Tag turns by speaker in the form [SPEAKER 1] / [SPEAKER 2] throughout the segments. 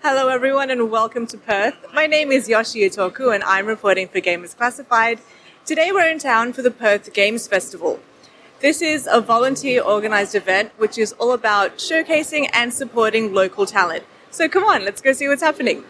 [SPEAKER 1] Hello everyone and welcome to Perth. My name is Yoshi Itoku and I'm reporting for Gamers Classified. Today we're in town for the Perth Games Festival. This is a volunteer organised event which is all about showcasing and supporting local talent. So come on, let's go see what's happening.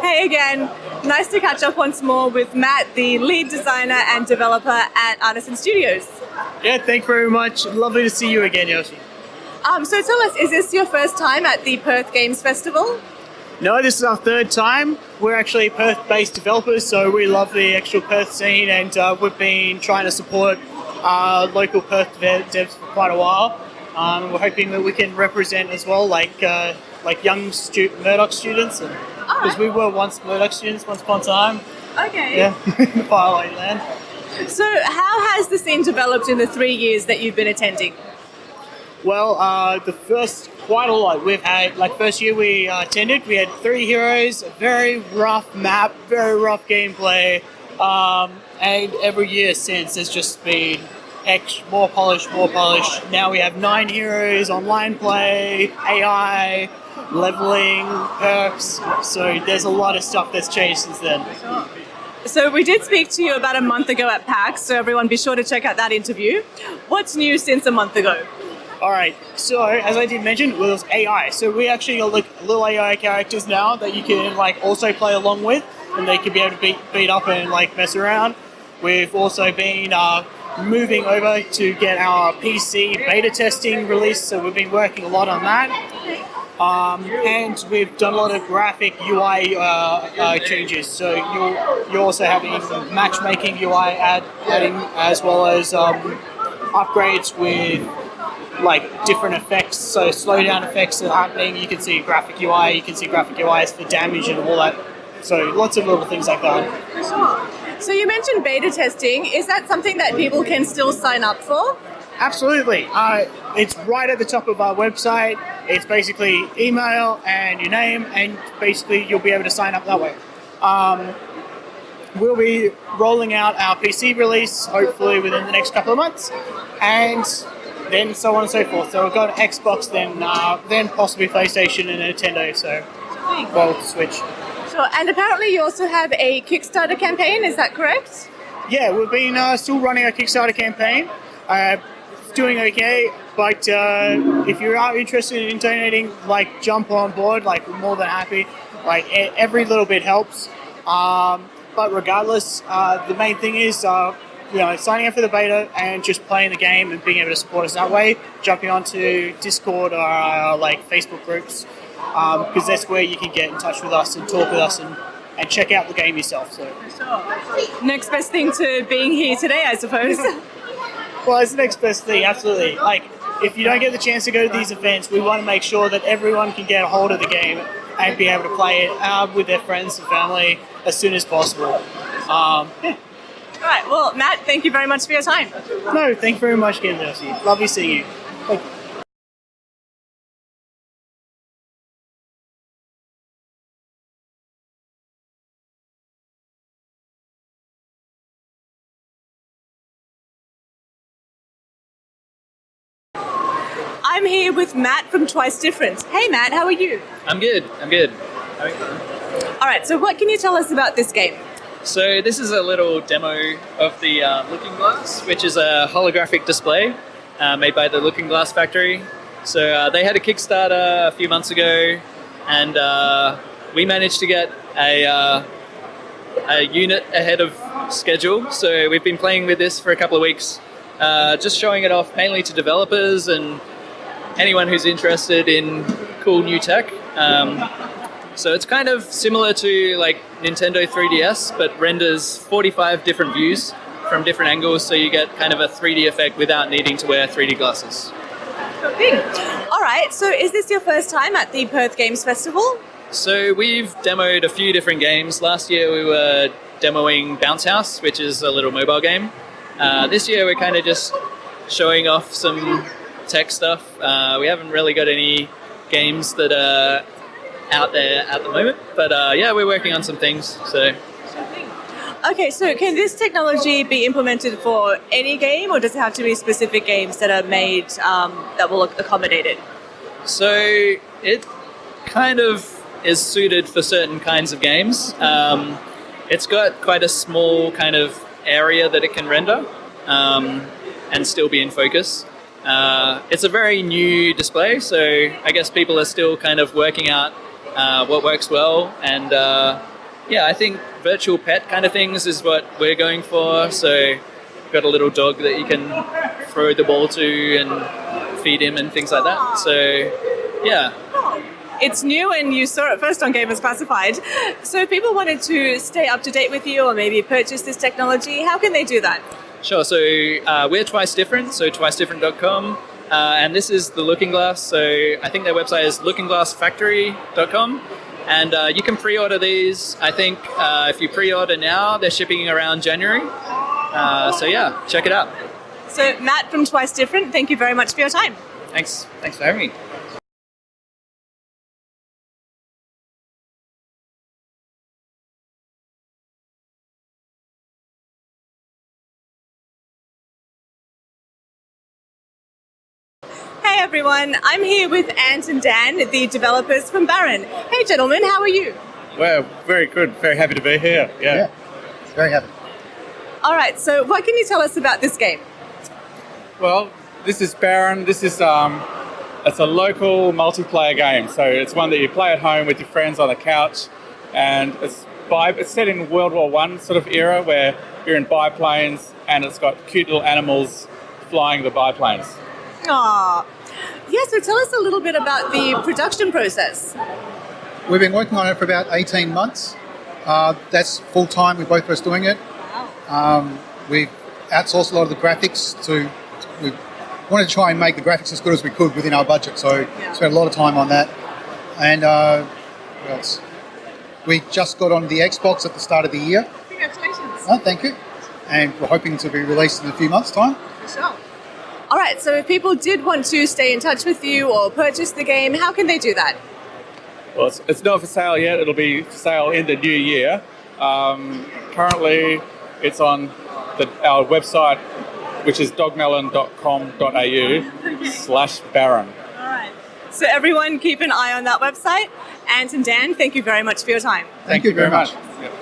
[SPEAKER 1] Hey again, nice to catch up once more with Matt, the lead designer and developer at Artisans Studios.
[SPEAKER 2] Yeah, thank you very much. Lovely to see you again, Yoshi.
[SPEAKER 1] So tell us, is this your first time at the Perth Games Festival?
[SPEAKER 2] No, this is our third time. We're actually Perth-based developers, so we love the actual Perth scene, and we've been trying to support local Perth devs for quite a while. We're hoping that we can represent as well, like young Murdoch students, because we were once Murdoch students once upon a time.
[SPEAKER 1] Okay.
[SPEAKER 2] Yeah, in the faraway land.
[SPEAKER 1] So how has the scene developed in the 3 years that you've been attending?
[SPEAKER 2] Well, the first quite a lot. We've had, first year we attended, we had 3 heroes, a very rough map, very rough gameplay, and every year since has just been more polished. Now we have 9 heroes, online play, AI, leveling, perks, so there's a lot of stuff that's changed since then.
[SPEAKER 1] So we did speak to you about a month ago at PAX, so everyone be sure to check out that interview. What's new since a month ago?
[SPEAKER 2] Alright, so as I did mention, there's AI. So we actually got little AI characters now that you can also play along with, and they can be able to beat up and mess around. We've also been moving over to get our PC beta testing released, so we've been working a lot on that. And we've done a lot of graphic UI changes, so you're also having matchmaking UI adding, as well as upgrades with different effects, so slowdown effects are happening. You can see graphic UI, you can see graphic UIs for damage and all that, so lots of little things like that.
[SPEAKER 1] So you mentioned beta testing. Is that something that people can still sign up for?
[SPEAKER 2] Absolutely. It's right at the top of our website. It's basically email and your name, and basically you'll be able to sign up that way. We'll be rolling out our PC release hopefully within the next couple of months, and then so on and so forth. So we've got Xbox, then possibly PlayStation and Nintendo, so well, Switch.
[SPEAKER 1] Sure, and apparently you also have a Kickstarter campaign, is that correct?
[SPEAKER 2] Yeah, we've been still running our Kickstarter campaign. Doing okay, but if you are interested in donating, jump on board. We're more than happy. Every little bit helps. But regardless, the main thing is signing up for the beta and just playing the game and being able to support us that way. Jumping onto Discord or Facebook groups, because that's where you can get in touch with us and talk with us and check out the game yourself. So
[SPEAKER 1] next best thing to being here today, I suppose.
[SPEAKER 2] Well, it's the next best thing, absolutely. If you don't get the chance to go to these events, we want to make sure that everyone can get a hold of the game and be able to play it with their friends and family as soon as possible.
[SPEAKER 1] All right, well, Matt, thank you very much for your time.
[SPEAKER 2] No, thank you very much again, Josie. Lovely seeing you. Thank you.
[SPEAKER 1] I'm here with Matt from Twice Different. Hey Matt, how are you?
[SPEAKER 3] I'm good.
[SPEAKER 1] All right, so what can you tell us about this game?
[SPEAKER 3] So this is a little demo of the Looking Glass, which is a holographic display made by the Looking Glass factory. So they had a Kickstarter a few months ago, and we managed to get a unit ahead of schedule. So we've been playing with this for a couple of weeks, just showing it off mainly to developers and anyone who's interested in cool new tech. So it's kind of similar to Nintendo 3DS, but renders 45 different views from different angles, so you get kind of a 3D effect without needing to wear 3D glasses.
[SPEAKER 1] All right, so is this your first time at the Perth Games Festival?
[SPEAKER 3] So we've demoed a few different games. Last year we were demoing Bounce House, which is a little mobile game. This year we're kind of just showing off some tech stuff. We haven't really got any games that are out there at the moment. But yeah, we're working on some things. So.
[SPEAKER 1] Okay, so can this technology be implemented for any game, or does it have to be specific games that are made that will accommodate it?
[SPEAKER 3] So it kind of is suited for certain kinds of games. It's got quite a small kind of area that it can render and still be in focus. It's a very new display, so I guess people are still kind of working out what works well. And yeah, I think virtual pet kind of things is what we're going for. So we've got a little dog that you can throw the ball to and feed him and things like that. So yeah.
[SPEAKER 1] It's new and you saw it first on Gamers Classified. So if people wanted to stay up to date with you or maybe purchase this technology, how can they do that?
[SPEAKER 3] Sure, so we're Twice Different, so twicedifferent.com. And this is the Looking Glass, so I think their website is lookingglassfactory.com. And you can pre-order these. I think if you pre-order now, they're shipping around January. So yeah, check it out.
[SPEAKER 1] So Matt from Twice Different, thank you very much for your time.
[SPEAKER 3] Thanks for having me.
[SPEAKER 1] Hey everyone, I'm here with Ant and Dan, the developers from Baron. Hey gentlemen, how are you?
[SPEAKER 4] Well, very good. Very happy to be here. Yeah.
[SPEAKER 5] Very happy.
[SPEAKER 1] All right, so what can you tell us about this game?
[SPEAKER 4] Well, this is Baron. This is it's a local multiplayer game. So it's one that you play at home with your friends on the couch, and it's set in World War One sort of era where you're in biplanes, and it's got cute little animals flying the biplanes.
[SPEAKER 1] Aww. Yeah, so tell us a little bit about the production process.
[SPEAKER 5] We've been working on it for about 18 months. That's full time, we're both of us doing it. We've outsourced a lot of the graphics we wanted to try and make the graphics as good as we could within our budget, so spent a lot of time on that. And what else? We just got on the Xbox at the start of the year.
[SPEAKER 1] Congratulations.
[SPEAKER 5] Oh, thank you. And we're hoping to be released in a few months' time.
[SPEAKER 1] For sure. All right, so if people did want to stay in touch with you or purchase the game, how can they do that?
[SPEAKER 4] Well, it's not for sale yet. It'll be for sale in the new year. Currently, it's on our website, which is dogmelon.com.au/Baron.
[SPEAKER 1] All right. So everyone keep an eye on that website. Ant and Dan, thank you very much for your time.
[SPEAKER 5] Thank you very much.
[SPEAKER 4] Yep.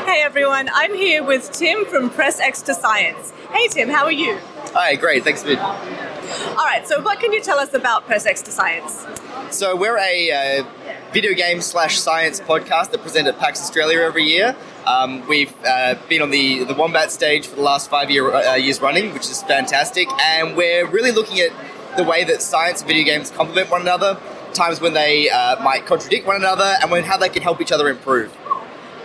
[SPEAKER 1] Hey everyone, I'm here with Tim from Press X to Science. Hey Tim, how are you?
[SPEAKER 6] Hi, great, thanks for.
[SPEAKER 1] All right, so what can you tell us about Press X to Science?
[SPEAKER 6] So we're a video game / science podcast that present at PAX Australia every year. We've been on the Wombat stage for the last 5 years running, which is fantastic, and we're really looking at the way that science and video games complement one another, times when they might contradict one another, and how they can help each other improve.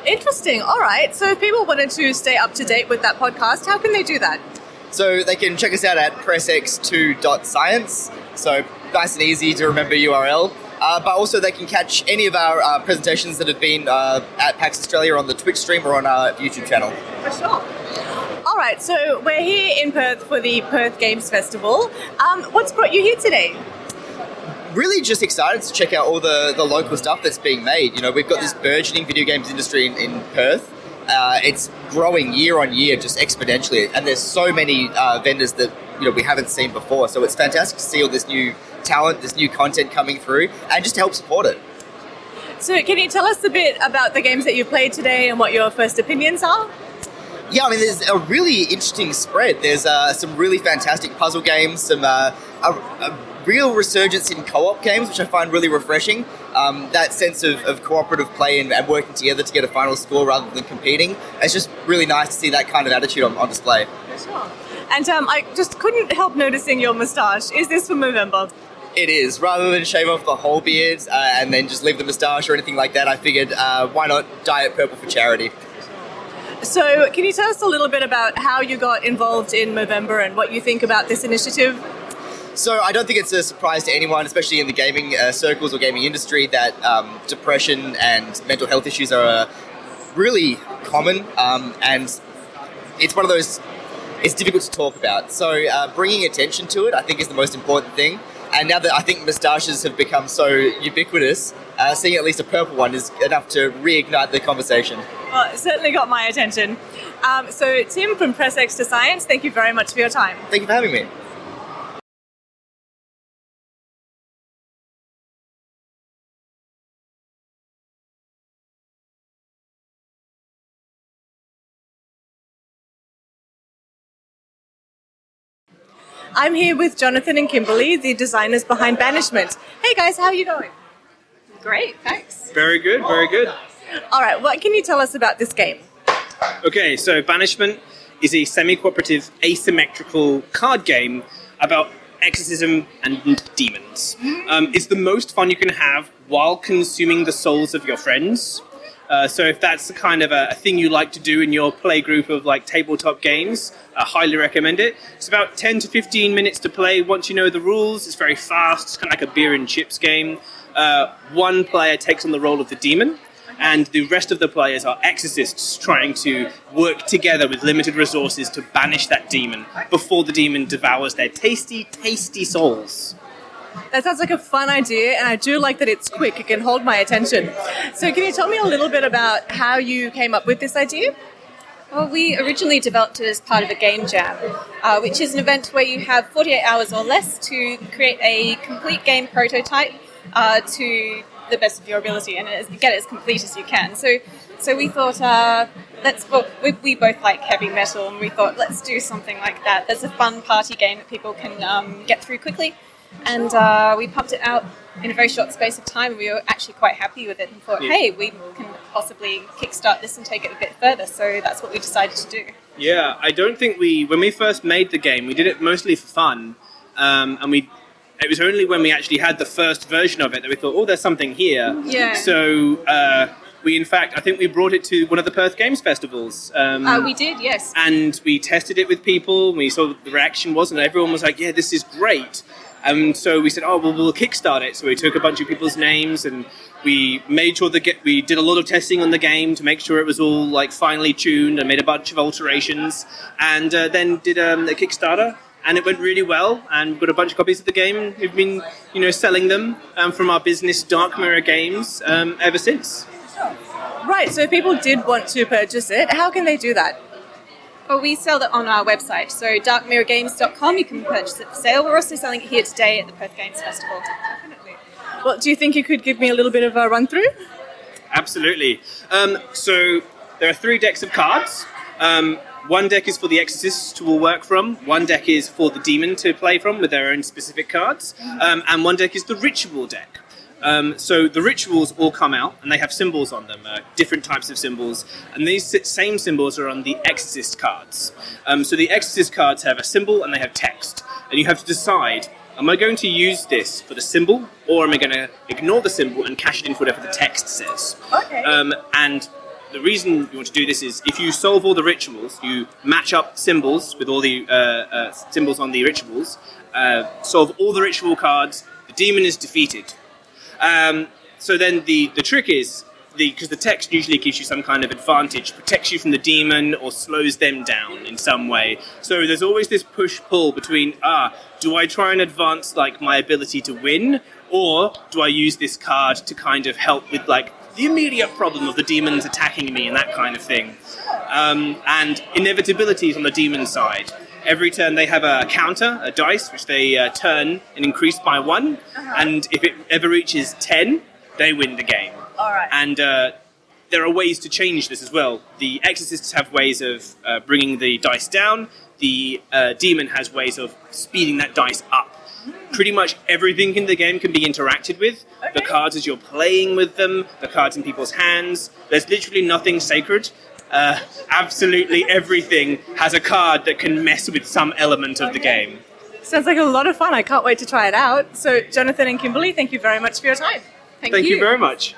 [SPEAKER 1] Interesting. All right. So if people wanted to stay up to date with that podcast, how can they do that?
[SPEAKER 6] So they can check us out at pressx2.science. So nice and easy to remember URL. But also they can catch any of our presentations that have been at PAX Australia on the Twitch stream or on our YouTube channel.
[SPEAKER 1] For sure. All right. So we're here in Perth for the Perth Games Festival. What's brought you here today?
[SPEAKER 6] Really just excited to check out all the local stuff that's being made. You know, we've got this burgeoning video games industry in Perth. It's growing year on year, just exponentially, and there's so many vendors that we haven't seen before. So it's fantastic to see all this new talent, this new content coming through, and just to help support it.
[SPEAKER 1] So can you tell us a bit about the games that you played today and what your first opinions are?
[SPEAKER 6] Yeah, I mean, there's a really interesting spread. There's some really fantastic puzzle games, some a real resurgence in co-op games, which I find really refreshing. That sense of cooperative play and working together to get a final score rather than competing. It's just really nice to see that kind of attitude on display.
[SPEAKER 1] For sure. And I just couldn't help noticing your moustache. Is this for Movember?
[SPEAKER 6] It is. Rather than shave off the whole beard and then just leave the moustache or anything like that, I figured why not dye it purple for charity.
[SPEAKER 1] So can you tell us a little bit about how you got involved in Movember and what you think about this initiative?
[SPEAKER 6] So I don't think it's a surprise to anyone, especially in the gaming circles or gaming industry, that depression and mental health issues are really common, and it's one of those, it's difficult to talk about. So bringing attention to it, I think, is the most important thing. And now that I think moustaches have become so ubiquitous, seeing at least a purple one is enough to reignite the conversation.
[SPEAKER 1] Well, it certainly got my attention. So Tim from Press X to Science, thank you very much for your time.
[SPEAKER 6] Thank you for having me.
[SPEAKER 1] I'm here with Jonathan and Kimberly, the designers behind Banishment. Hey guys, how are you going?
[SPEAKER 7] Great, thanks.
[SPEAKER 8] Very good, very good.
[SPEAKER 1] All right, what can you tell us about this game?
[SPEAKER 8] Okay, so Banishment is a semi-cooperative, asymmetrical card game about exorcism and demons. It's the most fun you can have while consuming the souls of your friends. So if that's the kind of a thing you like to do in your play group of like tabletop games, I highly recommend it. It's about 10 to 15 minutes to play once you know the rules. It's very fast. It's kind of like a beer and chips game. One player takes on the role of the demon, and the rest of the players are exorcists trying to work together with limited resources to banish that demon before the demon devours their tasty, tasty souls.
[SPEAKER 1] That sounds like a fun idea, and I do like that it's quick. It can hold my attention. So can you tell me a little bit about how you came up with this idea?
[SPEAKER 7] Well, we originally developed it as part of a game jam, which is an event where you have 48 hours or less to create a complete game prototype to the best of your ability and get it as complete as you can. So we thought, we both like heavy metal, and we thought, let's do something like that. There's a fun party game that people can get through quickly. And we pumped it out in a very short space of time. We were actually quite happy with it and thought, hey, we can possibly kickstart this and take it a bit further. So that's what we decided to do.
[SPEAKER 8] Yeah, I don't think when we first made the game, we did it mostly for fun. It was only when we actually had the first version of it that we thought, oh, there's something here.
[SPEAKER 1] Yeah.
[SPEAKER 8] So I think we brought it to one of the Perth Games Festivals.
[SPEAKER 7] We did, yes.
[SPEAKER 8] And we tested it with people. We saw what the reaction was, and everyone was like, yeah, this is great. And so we said, we'll kickstart it. So we took a bunch of people's names and we made sure we did a lot of testing on the game to make sure it was all like finely tuned, and made a bunch of alterations, and then did a Kickstarter, and it went really well. And we've got a bunch of copies of the game. We've been, selling them from our business, Dark Mirror Games, ever since.
[SPEAKER 1] Right. So if people did want to purchase it, how can they do that?
[SPEAKER 7] Well, we sell it on our website, so darkmirrorgames.com. You can purchase it for sale. We're also selling it here today at the Perth Games Festival.
[SPEAKER 1] Definitely. Well, do you think you could give me a little bit of a run through?
[SPEAKER 8] Absolutely. So there are 3 decks of cards. One deck is for the exorcists to all work from. One deck is for the demon to play from with their own specific cards. And one deck is the ritual deck. So the rituals all come out, and they have symbols on them, different types of symbols, and these same symbols are on the exorcist cards. So the exorcist cards have a symbol and they have text, and you have to decide, am I going to use this for the symbol, or am I going to ignore the symbol and cash it in for whatever the text says?
[SPEAKER 1] Okay.
[SPEAKER 8] And the reason you want to do this is, if you solve all the rituals, you match up symbols with all the symbols on the rituals, solve all the ritual cards, the demon is defeated. So then the trick is, because the text usually gives you some kind of advantage, protects you from the demon or slows them down in some way. So there's always this push-pull between, do I try and advance like my ability to win, or do I use this card to kind of help with like the immediate problem of the demons attacking me and that kind of thing. And inevitability is on the demon side. Every turn they have a counter, a dice, which they turn and increase by 1. And if it ever reaches 10, they win the game.
[SPEAKER 1] All right.
[SPEAKER 8] And there are ways to change this as well. The exorcists have ways of bringing the dice down. The demon has ways of speeding that dice up. Pretty much everything in the game can be interacted with. The cards as you're playing with them, the cards in people's hands. There's literally nothing sacred. Absolutely everything has a card that can mess with some element of the game.
[SPEAKER 1] Sounds like a lot of fun. I can't wait to try it out. So, Jonathan and Kimberly, thank you very much for your time.
[SPEAKER 8] Thank you very much.